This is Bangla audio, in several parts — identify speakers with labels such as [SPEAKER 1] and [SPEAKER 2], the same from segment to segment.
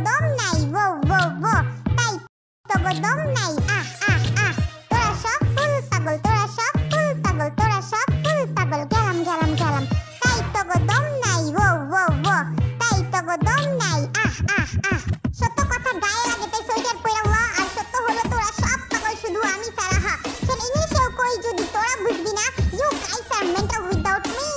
[SPEAKER 1] দম নাই ও ও ও তাই তো দম নাই আহ আহ আহ তোরা সব ফুল পাগল তোরা সব ফুল পাগল তোরা সব ফুল পাগল গেলাম গেলাম গেলাম তাই তো দম নাই ও ও ও তাই তো দম নাই আহ আহ আহ সত্য কথা গায়ে লাগে তাই সোয়েটার পরে ল আর সত্য হলো তোরা সব পাগল শুধু আমি ছাড়া হা সেন ইংলিশেও কই যদি তোরা বুঝবি না you guys are mental without me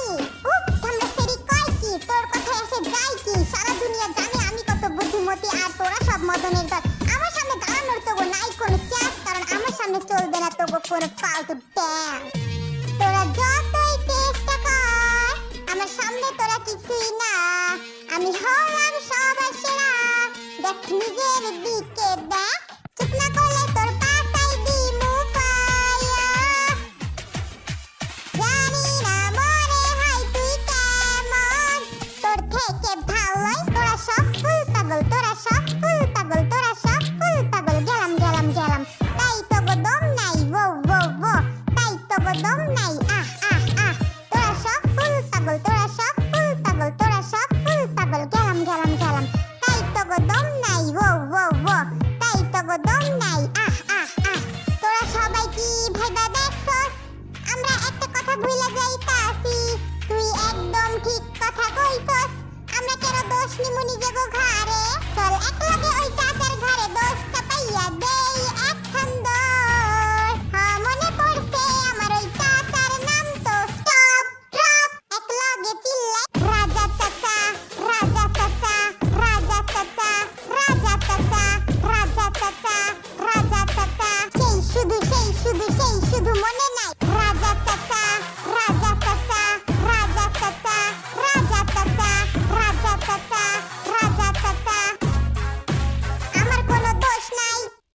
[SPEAKER 1] ঠান্ডা সেরি কয় কি তোর কথা এসে যায় কি সারা দুনিয়া জানে আমি কত বুদ্ধিমতী আর তোরা সব মদনের দল আমার সামনে দাঁড়ানোর তো নাই কোনো চান্স কারণ আমার সামনে চলবে না তো কোনো ফালতু ড্যান্স তোরা যতই চেষ্টা কর আমার সামনে তোরা কিছুই না আমি হলাম সবার সেরা দেখ নিজের দিকে দেখ চুপ না করলে তোর পাতাই দিমু পায়া জানি না মনে হয় তুই কেমন তোর থেকে ভালোই তোরা সব ফুল পাগল তোরা সব ফুল পাগল তোরা সব ফুল পাগল গেলাম গেলাম গেলাম তাই তো দম নাই ও ও ও তাই তো দম নাই আহ আহ আহ তোরা সব ফুল পাগল তোরা সব ফুল পাগল তোরা সব ফুল পাগল গেলাম গেলাম গেলাম তাই তো দম নাই ও ও ও তাই তো দম নাই আহ আহ আহ তোরা সবাই কি ভাইবা দেখছস আমরা একটা কথা ভুলে যাইতাছি তুই একদম ঠিক কথা কইছস আমরা কেন দোষ নিমু নিজেগো ঘাড়ে